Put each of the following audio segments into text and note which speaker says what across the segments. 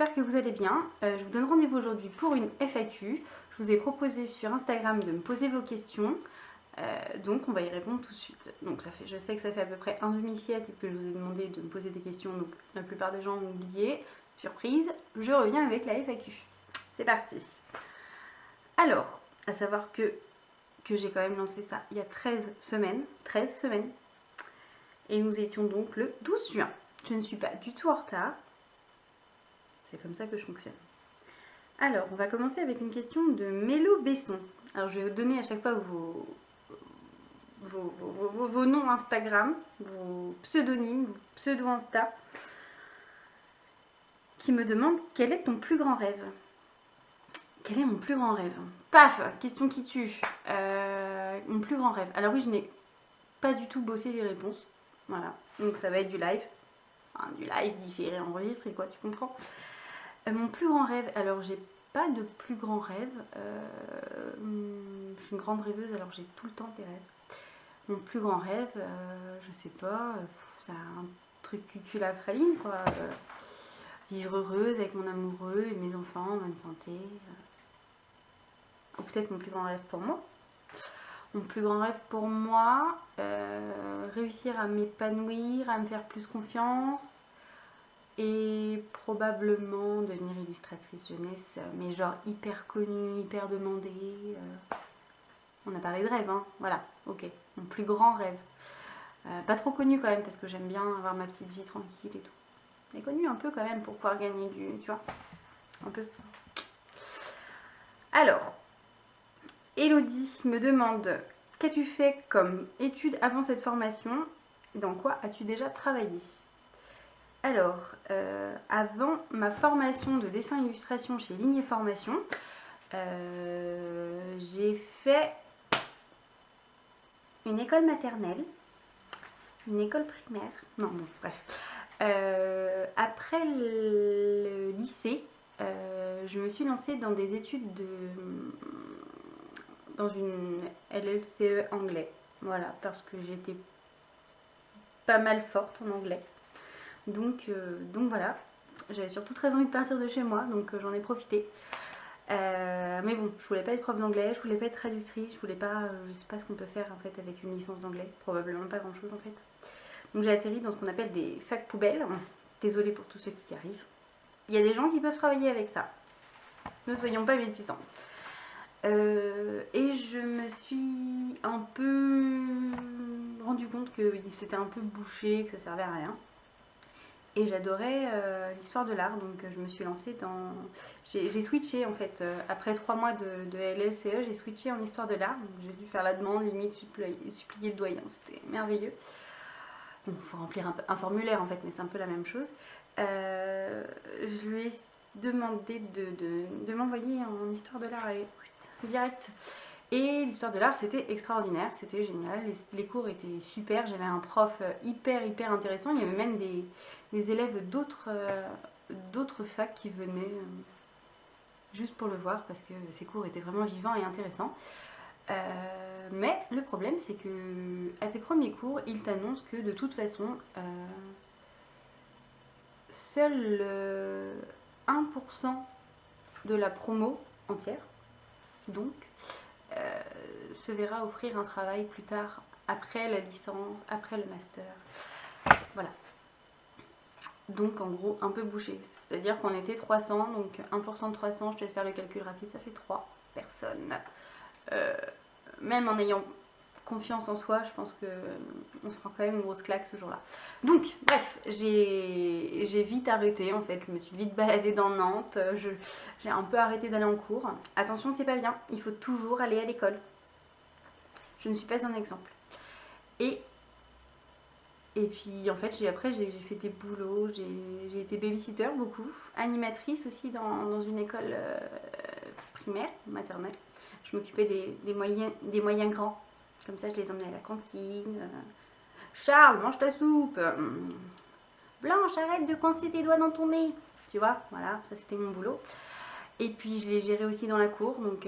Speaker 1: j'espère que vous allez bien. Je vous donne rendez-vous aujourd'hui pour une FAQ. Je vous ai proposé sur Instagram de me poser vos questions, donc on va y répondre tout de suite. Donc je sais que ça fait à peu près un demi-siècle que je vous ai demandé de me poser des questions, donc la plupart des gens ont oublié. Surprise, je reviens avec la FAQ. C'est parti. Alors, à savoir que j'ai quand même lancé ça il y a 13 semaines, et nous étions donc le 12 juin. Je ne suis pas du tout en retard. C'est comme ça que je fonctionne. Alors, on va commencer avec une question de Mélo Besson. Alors, je vais vous donner à chaque fois vos noms Instagram, vos pseudonymes, vos pseudo-Insta, qui me demande quel est ton plus grand rêve. Quel est mon plus grand rêve? Paf, question qui tue. Mon plus grand rêve. Alors oui, je n'ai pas du tout bossé les réponses. Voilà, donc ça va être du live. Enfin, du live différé, enregistré, quoi, tu comprends. Mon plus grand rêve, alors j'ai pas de plus grand rêve. Je suis une grande rêveuse, alors j'ai tout le temps des rêves. Mon plus grand rêve, je sais pas, c'est un truc qui la praline, quoi. Vivre heureuse avec mon amoureux et mes enfants, en bonne santé. Ou peut-être mon plus grand rêve pour moi. Mon plus grand rêve pour moi, réussir à m'épanouir, à me faire plus confiance. Et probablement devenir illustratrice jeunesse, mais genre hyper connue, hyper demandée. On a parlé de rêve, hein, voilà, ok. Mon plus grand rêve. Pas trop connue quand même, parce que j'aime bien avoir ma petite vie tranquille et tout. Mais connue un peu quand même pour pouvoir gagner tu vois, un peu. Alors, Elodie me demande, qu'as-tu fait comme études avant cette formation? Dans quoi as-tu déjà travaillé? Alors, avant ma formation de dessin-illustration chez Lignée Formation, j'ai fait une école maternelle, une école primaire, non, bon, bref. Après le lycée, je me suis lancée dans des études dans une LLCE anglais, voilà, parce que j'étais pas mal forte en anglais. Donc voilà, j'avais surtout très envie de partir de chez moi, donc j'en ai profité. Mais bon, je voulais pas être prof d'anglais, je voulais pas être traductrice, je voulais pas, je sais pas ce qu'on peut faire en fait avec une licence d'anglais, probablement pas grand chose en fait. Donc j'ai atterri dans ce qu'on appelle des facs poubelles. Désolée pour tous ceux qui y arrivent. Il y a des gens qui peuvent travailler avec ça. Ne soyons pas réticents. Et je me suis un peu rendu compte que c'était un peu bouché, que ça servait à rien. Et j'adorais l'histoire de l'art, donc je me suis lancée dans... J'ai switché en fait, après 3 mois de LLCE, j'ai switché en histoire de l'art, donc j'ai dû faire la demande, limite supplier le doyen, c'était merveilleux. Bon, il faut remplir un formulaire en fait, mais c'est un peu la même chose. Je lui ai demandé de m'envoyer en histoire de l'art direct. Et l'histoire de l'art, c'était extraordinaire, c'était génial, les cours étaient super, j'avais un prof hyper intéressant, il y avait même des élèves d'autres facs qui venaient juste pour le voir parce que ces cours étaient vraiment vivants et intéressants. Mais le problème, c'est que à tes premiers cours, ils t'annoncent que de toute façon, seul 1% de la promo entière, donc, se verra offrir un travail plus tard, après la licence, après le master. Voilà. Donc en gros, un peu bouché. C'est-à-dire qu'on était 300, donc 1% de 300, je te laisse faire le calcul rapide, ça fait 3 personnes. Même en ayant confiance en soi, je pense qu'on se prend quand même une grosse claque ce jour-là. Donc, bref, j'ai vite arrêté en fait, je me suis vite baladée dans Nantes, j'ai un peu arrêté d'aller en cours. Attention, c'est pas bien, il faut toujours aller à l'école. Je ne suis pas un exemple. Et puis en fait, après j'ai fait des boulots, j'ai été babysitter beaucoup, animatrice aussi dans une école primaire, maternelle. Je m'occupais des moyens grands. Comme ça, je les emmenais à la cantine. Charles, mange ta soupe. Blanche, arrête de coincer tes doigts dans ton nez. Tu vois, voilà, ça c'était mon boulot. Et puis je les gérais aussi dans la cour, donc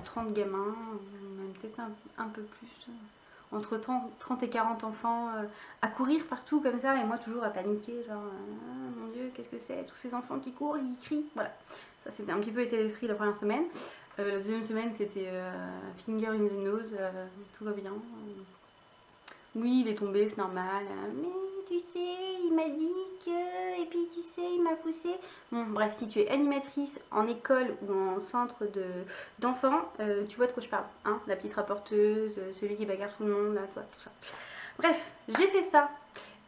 Speaker 1: 30 gamins, même peut-être un peu plus. entre 30 et 40 enfants à courir partout comme ça, et moi toujours à paniquer, genre mon Dieu, qu'est-ce que c'est, tous ces enfants qui courent, ils crient, voilà. Ça c'était un petit peu état d'esprit la première semaine. La deuxième semaine c'était finger in the nose, tout va bien. Oui, il est tombé, c'est normal. Mais tu sais, il m'a dit que... Et puis tu sais, il m'a poussé. Bon, bref, si tu es animatrice en école ou en centre d'enfants, tu vois de quoi je parle. Hein, la petite rapporteuse, celui qui bagarre tout le monde, là, tout ça. Bref, j'ai fait ça.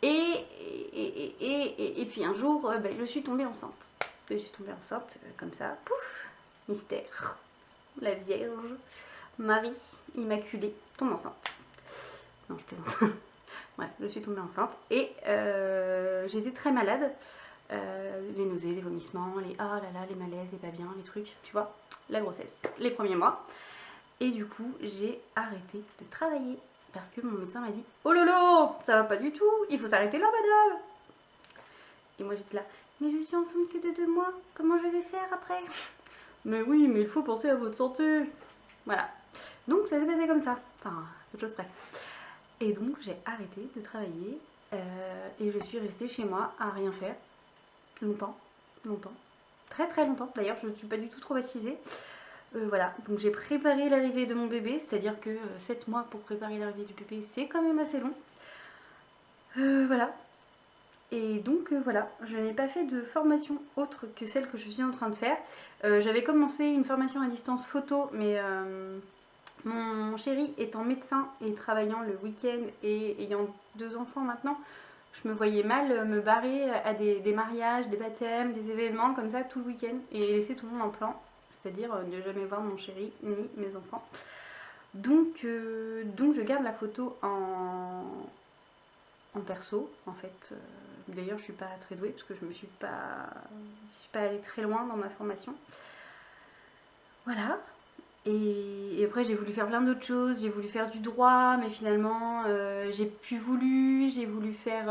Speaker 1: Et puis un jour, je suis tombée enceinte. Je suis tombée enceinte, comme ça, pouf, mystère. La Vierge, Marie, immaculée, tombe enceinte. Non, je plaisante. Bref, je suis tombée enceinte et j'étais très malade. Les nausées, les vomissements, les ah là là, les malaises, les pas bien, les trucs, tu vois, la grossesse, les premiers mois. Et du coup, j'ai arrêté de travailler parce que mon médecin m'a dit oh lolo, ça va pas du tout, il faut s'arrêter là, madame. Et moi j'étais là, mais je suis enceinte que de 2 mois, comment je vais faire après? Mais oui, mais il faut penser à votre santé. Voilà. Donc ça s'est passé comme ça, enfin, autre chose près. Et donc j'ai arrêté de travailler et je suis restée chez moi à rien faire longtemps, très très longtemps. D'ailleurs je ne suis pas du tout traumatisée. Voilà, donc j'ai préparé l'arrivée de mon bébé, c'est-à-dire que 7 mois pour préparer l'arrivée du bébé, c'est quand même assez long. Voilà. Et donc voilà, je n'ai pas fait de formation autre que celle que je suis en train de faire. J'avais commencé une formation à distance photo, mais mon chéri étant médecin et travaillant le week-end et ayant 2 enfants maintenant, je me voyais mal me barrer à des mariages, des baptêmes, des événements comme ça tout le week-end et laisser tout le monde en plan, c'est-à-dire ne jamais voir mon chéri ni mes enfants. Donc je garde la photo en perso en fait. D'ailleurs je suis pas très douée parce que je suis pas allée très loin dans ma formation. Voilà. Et après j'ai voulu faire plein d'autres choses, j'ai voulu faire du droit, mais finalement j'ai voulu faire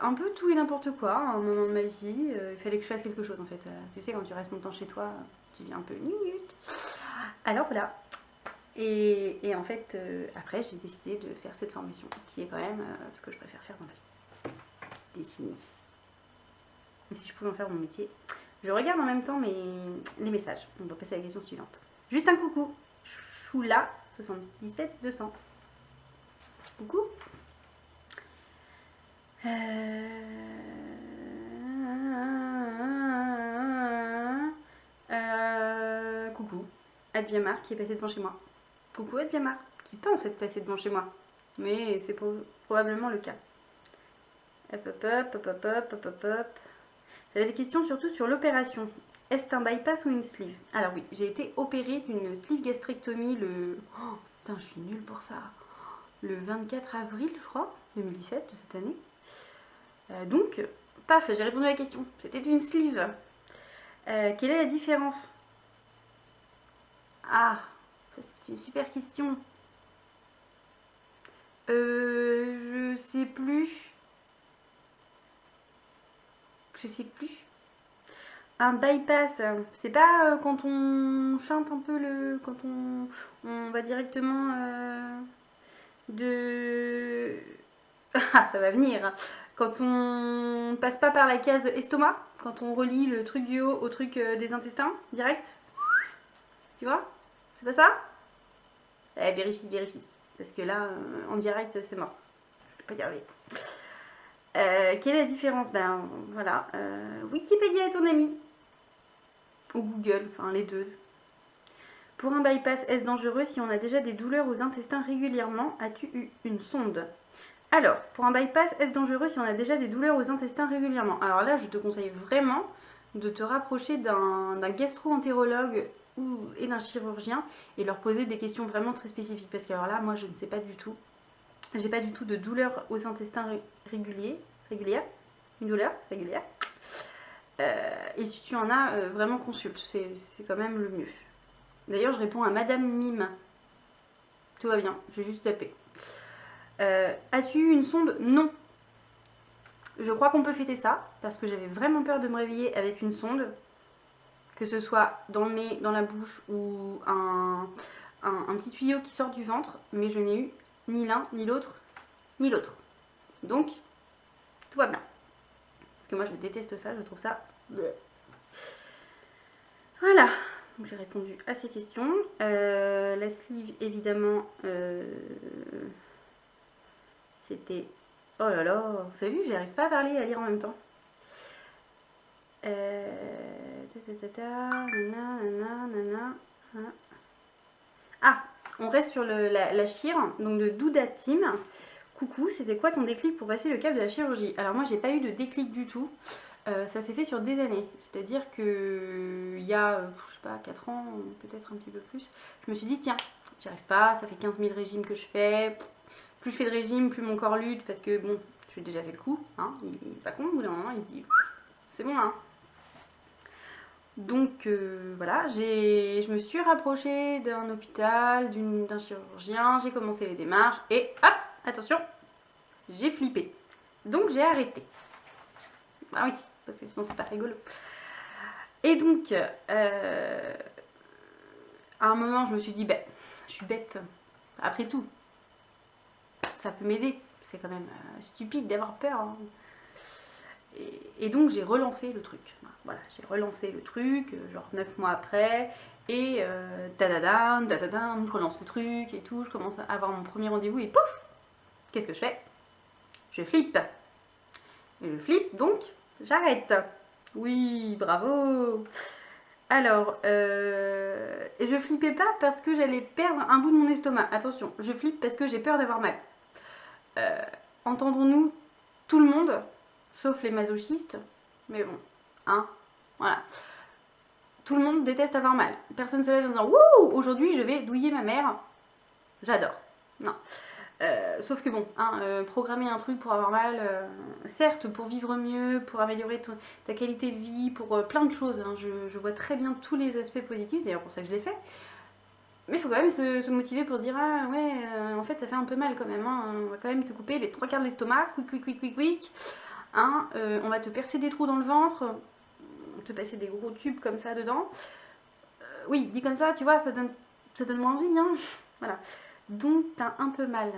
Speaker 1: un peu tout et n'importe quoi à un moment de ma vie. Il fallait que je fasse quelque chose en fait. Tu sais, quand tu restes longtemps chez toi, tu deviens un peu minute. Alors voilà. Et en fait, après j'ai décidé de faire cette formation qui est quand même ce que je préfère faire dans la vie. Dessiner. Et si je pouvais en faire mon métier. Je regarde en même temps les messages. On va passer à la question suivante. Juste un coucou. Choula 77 200. Coucou. Coucou. Adbiamar qui est passé devant chez moi. Coucou Adbiamar qui pense être passé devant chez moi. Mais c'est probablement le cas. Hop hop hop hop hop hop hop hop hop. J'avais des questions surtout sur l'opération. Est-ce un bypass ou une sleeve? Alors oui, j'ai été opérée d'une sleeve gastrectomie le... Oh, putain, je suis nulle pour ça. Le 24 avril, je crois, 2017, de cette année. Donc, paf, j'ai répondu à la question. C'était une sleeve. Quelle est la différence? Ah, ça c'est une super question. Je sais plus. Un bypass, c'est pas quand on chante un peu quand on va directement de... Ah, ça va venir. Quand on passe pas par la case estomac, quand on relie le truc du haut au truc des intestins, direct. Tu vois? C'est pas ça? Vérifie. Parce que là, en direct, c'est mort. Je peux pas y arriver. Quelle est la différence? Ben voilà, Wikipédia est ton ami. Ou Google, enfin les deux. Pour un bypass, est-ce dangereux si on a déjà des douleurs aux intestins régulièrement? As-tu eu une sonde? Alors, pour un bypass, est-ce dangereux si on a déjà des douleurs aux intestins régulièrement? Alors là, je te conseille vraiment de te rapprocher d'un gastro-entérologue et d'un chirurgien et leur poser des questions vraiment très spécifiques. Parce que alors là, moi, je ne sais pas du tout. J'ai pas du tout de douleur aux intestins régulière. Une douleur régulière. Et si tu en as, vraiment consulte. C'est quand même le mieux. D'ailleurs, je réponds à Madame Mime. Tout va bien, je vais juste taper. As-tu eu une sonde? Non. Je crois qu'on peut fêter ça, parce que j'avais vraiment peur de me réveiller avec une sonde, que ce soit dans le nez, dans la bouche ou un un petit tuyau qui sort du ventre, mais je n'ai eu ni l'un, ni l'autre, ni l'autre. Donc, tout va bien. Parce que moi, je déteste ça, je trouve ça... Voilà, donc j'ai répondu à ces questions. La sleeve, évidemment, c'était... Oh là là, vous avez vu, j'arrive pas à parler et à lire en même temps. Ah, on reste sur la chire, donc de Douda Team. Coucou, c'était quoi ton déclic pour passer le cap de la chirurgie? Alors moi, j'ai pas eu de déclic du tout. Ça s'est fait sur des années. C'est-à-dire que il y a, je sais pas, 4 ans, peut-être un petit peu plus, je me suis dit, tiens, j'y arrive pas, ça fait 15 000 régimes que je fais. Plus je fais de régime, plus mon corps lutte, parce que bon, j'ai déjà fait le coup, hein, il est pas con, au bout d'un moment, il se dit, c'est bon, hein. Donc voilà, je me suis rapprochée d'un hôpital, d'un chirurgien, j'ai commencé les démarches, et hop, attention, j'ai flippé. Donc j'ai arrêté. Ah oui, parce que sinon c'est pas rigolo. Et donc, à un moment, je me suis dit, ben, je suis bête. Après tout, ça peut m'aider. C'est quand même stupide d'avoir peur. Hein. Et donc, j'ai relancé le truc. Voilà, j'ai relancé le truc, genre 9 mois après. Et je relance le truc et tout. Je commence à avoir mon premier rendez-vous et pouf! Qu'est-ce que je fais? Je flippe. Et je flippe, donc j'arrête. Oui, bravo. Alors, et je flippais pas parce que j'allais perdre un bout de mon estomac. Attention, je flippe parce que j'ai peur d'avoir mal. Entendons-nous, tout le monde, sauf les masochistes, mais bon, hein, voilà. Tout le monde déteste avoir mal. Personne se lève en disant « Wouh, aujourd'hui je vais douiller ma mère ». J'adore. Non. Sauf que bon, hein, programmer un truc pour avoir mal, certes pour vivre mieux, pour améliorer ta qualité de vie, pour plein de choses, hein, je vois très bien tous les aspects positifs, c'est d'ailleurs pour ça que je l'ai fait. Mais il faut quand même se motiver pour se dire, ah ouais, en fait ça fait un peu mal quand même, hein, on va quand même te couper les 3/4 de l'estomac, quick, hein, on va te percer des trous dans le ventre, te passer des gros tubes comme ça dedans. Oui, dit comme ça, tu vois, ça donne moins envie, hein, voilà. Donc t'as un peu mal.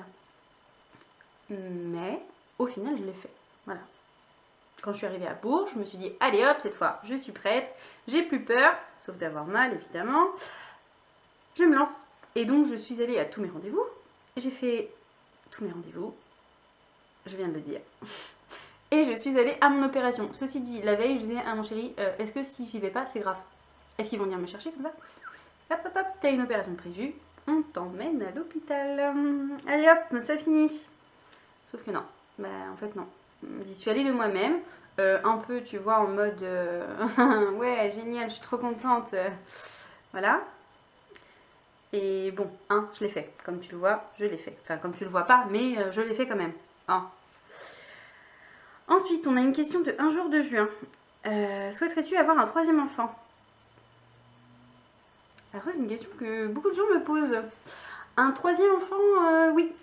Speaker 1: Mais au final, je l'ai fait. Voilà. Quand je suis arrivée à Bourges, je me suis dit, allez hop, cette fois, je suis prête, j'ai plus peur, sauf d'avoir mal, évidemment. Je me lance. Et donc, je suis allée à tous mes rendez-vous. J'ai fait tous mes rendez-vous. Je viens de le dire. Et je suis allée à mon opération. Ceci dit, la veille, je disais à mon chéri, est-ce que si j'y vais pas, c'est grave? Est-ce qu'ils vont venir me chercher comme ça? Hop, t'as une opération prévue, on t'emmène à l'hôpital. Allez hop, ça finit. Sauf que non, bah en fait non. J'y suis allée de moi-même, un peu tu vois en mode ouais génial, je suis trop contente, voilà. Et bon, hein, je l'ai fait, comme tu le vois, je l'ai fait. Enfin comme tu le vois pas, mais je l'ai fait quand même. Hein. Ensuite, on a une question de un jour de juin. Souhaiterais-tu avoir un 3e enfant? Alors ça c'est une question que beaucoup de gens me posent. Un 3e enfant, oui.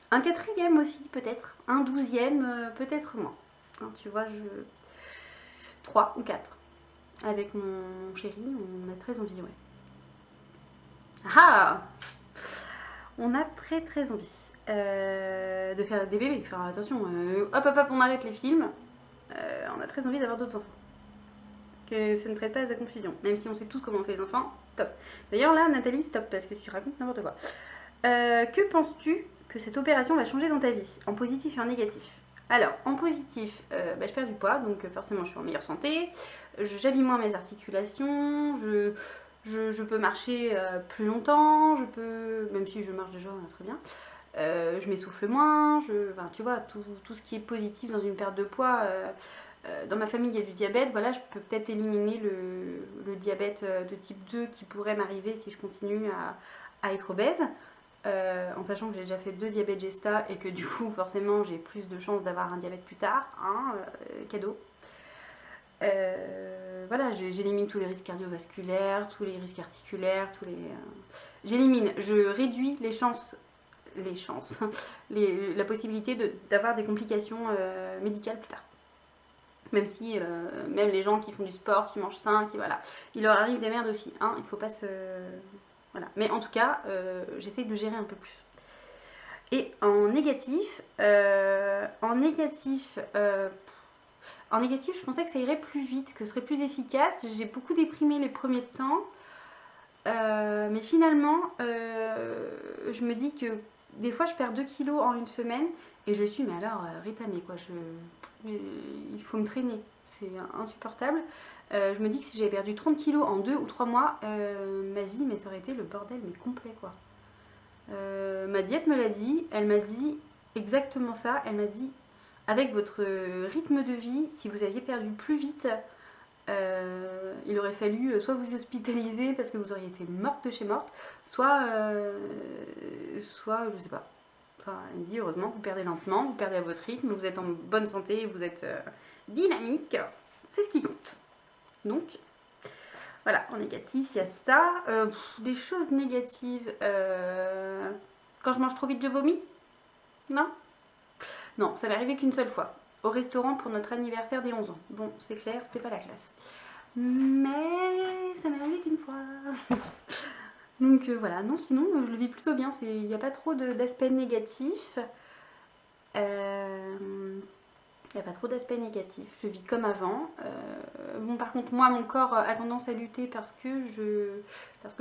Speaker 1: Un 4e aussi, peut-être. Un 12e, peut-être moins. Hein, tu vois, 3 ou 4. Avec mon chéri, on a très envie, ouais. Ah! On a très envie de faire des bébés. Enfin, attention, hop, on arrête les films. On a très envie d'avoir d'autres enfants. Que ça ne prête pas à sa confusion. Même si on sait tous comment on fait les enfants, stop. D'ailleurs, là, Nathalie, stop, parce que tu racontes n'importe quoi. Que penses-tu que cette opération va changer dans ta vie, en positif et en négatif? Alors, en positif, je perds du poids, donc forcément je suis en meilleure santé, j'habille moins mes articulations, je peux marcher plus longtemps, même si je marche déjà très bien, je m'essouffle moins, enfin, tu vois, tout ce qui est positif dans une perte de poids. Dans ma famille, il y a du diabète, voilà, je peux peut-être éliminer le diabète de type 2 qui pourrait m'arriver si je continue à être obèse. En sachant que j'ai déjà fait 2 diabètes gesta et que du coup forcément j'ai plus de chances d'avoir un diabète plus tard, hein, cadeau. Voilà, j'élimine tous les risques cardiovasculaires, tous les risques articulaires, j'élimine, je réduis la possibilité d'avoir des complications médicales plus tard. Même si, même les gens qui font du sport, qui mangent sain, voilà, il leur arrive des merdes aussi, hein, il faut pas se... Voilà. Mais en tout cas, j'essaye de gérer un peu plus. Et en négatif, je pensais que ça irait plus vite, que ce serait plus efficace. J'ai beaucoup déprimé les premiers temps. Mais finalement, je me dis que des fois, je perds 2 kilos en une semaine. Et je suis, mais alors, rétamée, quoi. Il faut me traîner. C'est insupportable. Je me dis que si j'avais perdu 30 kilos en 2 ou 3 mois, ma vie, mais ça aurait été le bordel, mais complet, quoi. Ma diète me l'a dit. Elle m'a dit exactement ça. Elle m'a dit, avec votre rythme de vie, si vous aviez perdu plus vite, il aurait fallu soit vous hospitaliser parce que vous auriez été morte de chez morte, soit je sais pas. Enfin, elle me dit heureusement vous perdez lentement, vous perdez à votre rythme, vous êtes en bonne santé, vous êtes dynamique, c'est ce qui compte. Donc voilà, en négatif il y a ça. Des choses négatives, quand je mange trop vite je vomis. Non, ça m'est arrivé qu'une seule fois. Au restaurant pour notre anniversaire des 11 ans. Bon, c'est clair, c'est pas la classe. Mais ça m'est arrivé qu'une fois. Donc voilà, non, sinon je le vis plutôt bien. Il n'y a pas trop d'aspects négatifs. Il n'y a pas trop d'aspects négatifs. Je vis comme avant. Bon, par contre, moi, mon corps a tendance à lutter parce que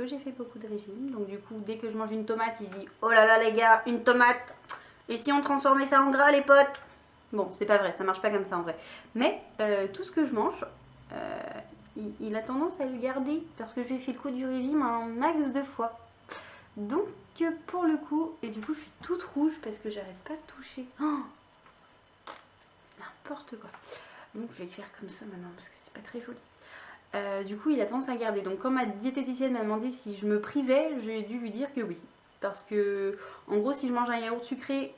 Speaker 1: j'ai fait beaucoup de régime. Donc du coup, dès que je mange une tomate, il dit « Oh là là les gars, une tomate! Et si on transformait ça en gras les potes ?» Bon, c'est pas vrai, ça marche pas comme ça en vrai. Mais tout ce que je mange, il a tendance à le garder parce que je lui ai fait le coup du régime un max de fois. Donc pour le coup, et du coup je suis toute rouge parce que j'arrive pas à toucher. Oh, n'importe quoi. Donc je vais faire comme ça maintenant parce que c'est pas très joli. Du coup il a tendance à garder. Donc quand ma diététicienne m'a demandé si je me privais, j'ai dû lui dire que oui. Parce que en gros si je mange un yaourt sucré,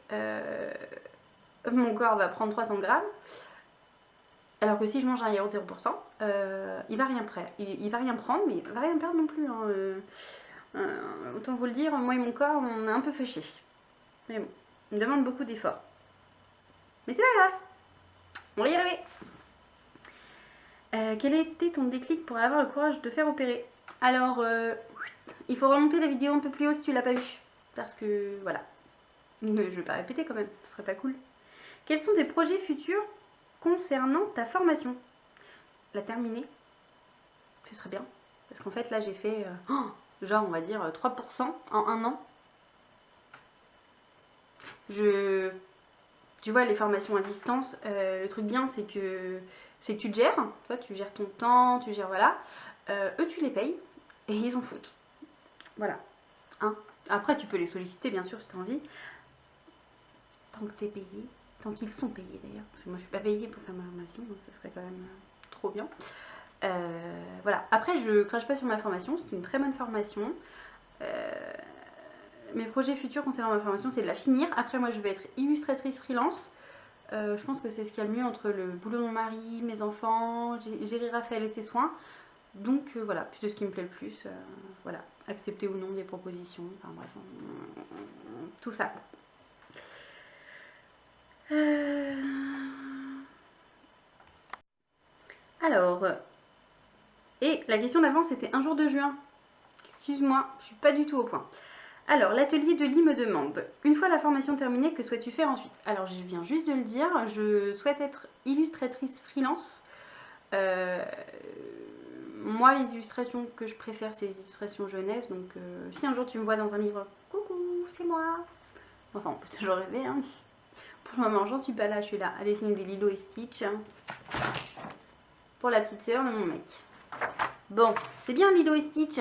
Speaker 1: mon corps va prendre 300 grammes. Alors que si je mange un yaourt 0%, il va rien prendre, il va rien prendre, mais il va rien perdre non plus. Hein. Autant vous le dire, moi et mon corps, on est un peu fâchés. Mais bon, on me demande beaucoup d'efforts. Mais c'est pas grave, on va y arriver. Quel était ton déclic pour avoir le courage de te faire opérer? Alors, il faut remonter la vidéo un peu plus haut si tu l'as pas vue. Parce que, voilà. Je vais pas répéter quand même, ce serait pas cool. Quels sont tes projets futurs concernant ta formation? La terminer, ce serait bien. Parce qu'en fait, là, j'ai fait, genre, on va dire, 3% en un an. Tu vois, les formations à distance, le truc bien, c'est que tu te gères. Toi, tu gères ton temps, tu gères, voilà. Eux, tu les payes et ils en foutent. Voilà. Hein. Après, tu peux les solliciter, bien sûr, si tu as envie. Tant que tu es payé. Tant qu'ils sont payés, d'ailleurs. Parce que moi, je suis pas payée pour faire ma formation. Donc ce serait quand même trop bien. Voilà. Après, je crache pas sur ma formation. C'est une très bonne formation. Mes projets futurs concernant ma formation, c'est de la finir. Après, moi, je vais être illustratrice freelance. Je pense que c'est ce qu'il y a le mieux entre le boulot de mon mari, mes enfants, gérer Raphaël et ses soins. Donc voilà, c'est ce qui me plaît le plus. Voilà, accepter ou non des propositions. Enfin bref, tout ça. Alors, et la question d'avant, c'était un jour de juin. Excuse-moi, je suis pas du tout au point. Alors, l'atelier de Lee me demande, une fois la formation terminée, que souhaites-tu faire ensuite? Alors, je viens juste de le dire, je souhaite être illustratrice freelance. Moi, les illustrations que je préfère, c'est les illustrations jeunesse. Donc, si un jour tu me vois dans un livre, coucou, c'est moi. Enfin, on peut toujours rêver. Hein. Pour le moment, j'en suis pas là. Je suis là à dessiner des Lilo et Stitch. Pour la petite sœur de mon mec. Bon, c'est bien Lilo et Stitch.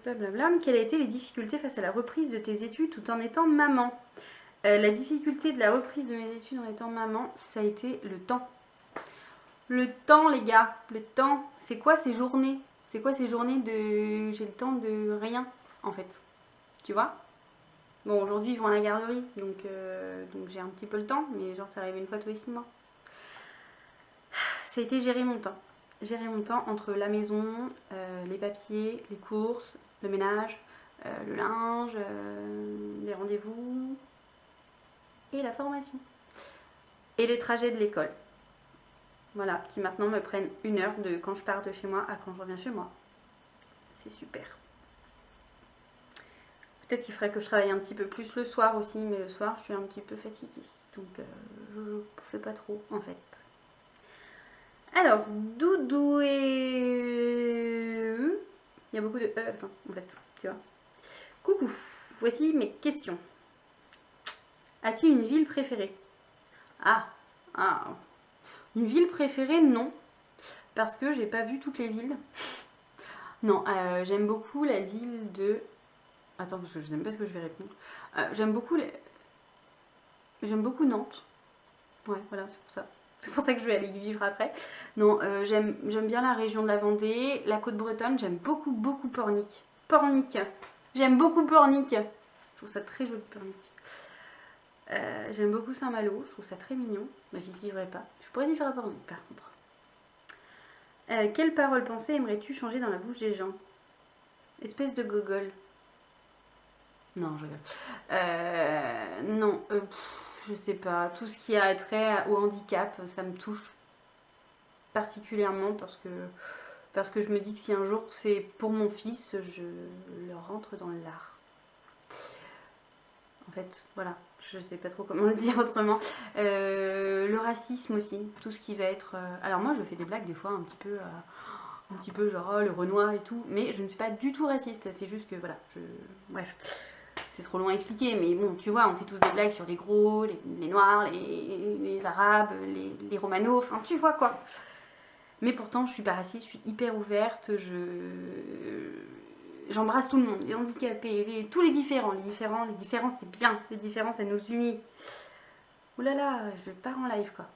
Speaker 1: Blablabla. Quelles ont été les difficultés face à la reprise de tes études tout en étant maman? La difficulté de la reprise de mes études en étant maman, ça a été le temps. Le temps, les gars, le temps. C'est quoi ces journées? C'est quoi ces journées de... J'ai le temps de rien, en fait. Tu vois? Bon, aujourd'hui, ils vont à la garderie, donc j'ai un petit peu le temps, mais genre, ça arrive une fois tous les 6 mois. Ça a été gérer mon temps. Gérer mon temps entre la maison, les papiers, les courses, le ménage, le linge, les rendez-vous et la formation. Et les trajets de l'école. Voilà, qui maintenant me prennent 1 heure de quand je pars de chez moi à quand je reviens chez moi. C'est super. Peut-être qu'il faudrait que je travaille un petit peu plus le soir aussi, mais le soir je suis un petit peu fatiguée. Donc je ne fais pas trop en fait. Alors, Doudou et... Il y a beaucoup de en fait, tu vois. Coucou, voici mes questions. As-tu une ville préférée? Ah, une ville préférée, non. Parce que j'ai pas vu toutes les villes. Non, j'aime beaucoup la ville de... Attends, parce que je sais même pas ce que je vais répondre. J'aime beaucoup Nantes. Ouais, voilà, c'est pour ça. C'est pour ça que je vais aller y vivre après. Non, j'aime bien la région de la Vendée, la côte bretonne. J'aime beaucoup Pornic. Pornic. J'aime beaucoup Pornic. Je trouve ça très joli, Pornic. J'aime beaucoup Saint-Malo. Je trouve ça très mignon. Mais j'y vivrai pas. Je pourrais vivre à Pornic, par contre. Quelle parole pensée aimerais-tu changer dans la bouche des gens? Espèce de gogol. Non, je rigole. Non, je sais pas. Tout ce qui a trait au handicap, ça me touche particulièrement parce que je me dis que si un jour c'est pour mon fils, je le rentre dans l'art. En fait, voilà, je sais pas trop comment le dire autrement. Le racisme aussi, tout ce qui va être... Alors moi, je fais des blagues des fois un petit peu genre oh, le Renoir et tout, mais je ne suis pas du tout raciste. C'est juste que voilà, bref. C'est trop loin à expliquer, mais bon, tu vois, on fait tous des blagues sur les gros, les noirs, les arabes, les romanos, enfin, tu vois quoi. Mais pourtant, je suis pas raciste, je suis hyper ouverte, j'embrasse tout le monde, les handicapés, tous les différents. Les différences, c'est bien, les différences, elles nous unissent. Ouh là là, je pars en live, quoi.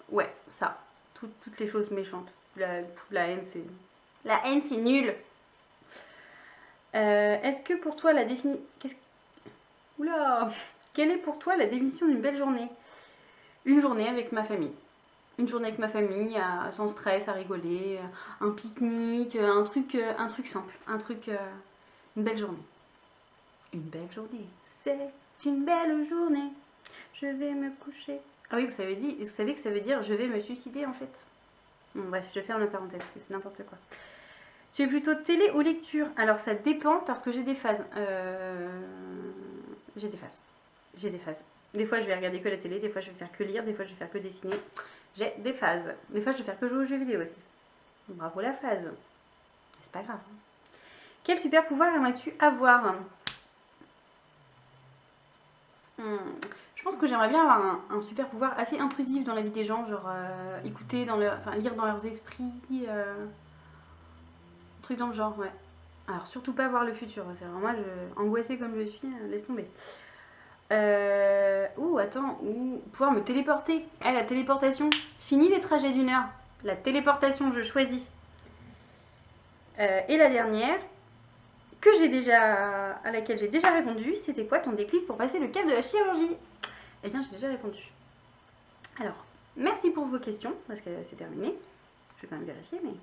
Speaker 1: Ouais, ça, toutes les choses méchantes. La haine, c'est... La haine, c'est nul. Est-ce que pour toi la définition... Oula! Quelle est pour toi la définition d'une belle journée? Une journée avec ma famille. Une journée avec ma famille, sans stress, à rigoler, un pique-nique, un truc simple, une belle journée. Une belle journée, c'est une belle journée. Je vais me coucher. Ah oui, vous savez que ça veut dire je vais me suicider en fait. Bon, bref, je ferme la parenthèse, parce que c'est n'importe quoi. Tu es plutôt télé ou lecture? Alors ça dépend parce que j'ai des phases. J'ai des phases. Des fois je vais regarder que la télé, des fois je vais faire que lire, des fois je vais faire que dessiner. J'ai des phases. Des fois je vais faire que jouer aux jeux vidéo aussi. Bravo la phase. C'est pas grave. Quel super pouvoir aimerais-tu avoir? Je pense que j'aimerais bien avoir un super pouvoir assez intrusif dans la vie des gens, genre écouter lire dans leurs esprits. Truc dans le genre, ouais. Alors surtout pas voir le futur, c'est vraiment moi, angoissée comme je suis, laisse tomber. Pouvoir me téléporter. La téléportation. Fini les trajets d'1 heure. La téléportation, je choisis. Et la dernière, à laquelle j'ai déjà répondu, c'était quoi ton déclic pour passer le cap de la chirurgie? Eh bien, j'ai déjà répondu. Alors, merci pour vos questions, parce que c'est terminé. Je vais quand même vérifier, mais...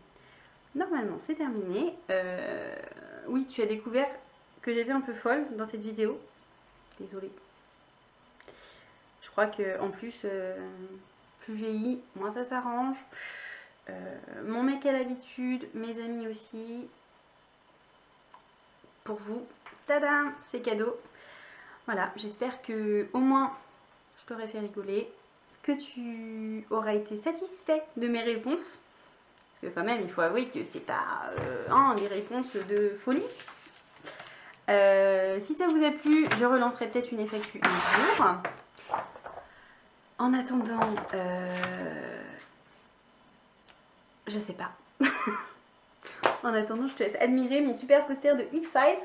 Speaker 1: Normalement, c'est terminé. Oui, tu as découvert que j'étais un peu folle dans cette vidéo. Désolée. Je crois que en plus, plus je vieillis, moins ça s'arrange. Mon mec a l'habitude, mes amis aussi. Pour vous, tada, c'est cadeau. Voilà, j'espère que au moins je t'aurai fait rigoler, que tu auras été satisfait de mes réponses. Parce que quand même, il faut avouer que c'est pas des réponses de folie. Si ça vous a plu, je relancerai peut-être une FAQ un jour. En attendant, je sais pas. En attendant, je te laisse admirer mon super poster de X-Files.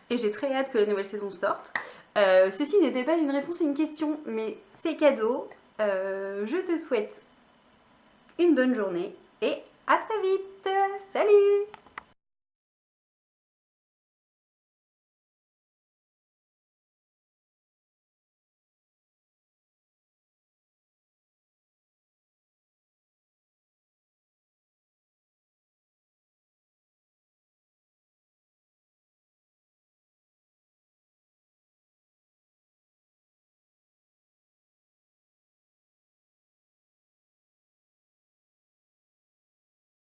Speaker 1: Et j'ai très hâte que la nouvelle saison sorte. Ceci n'était pas une réponse à une question, mais c'est cadeau. Je te souhaite une bonne journée et à très vite. Salut!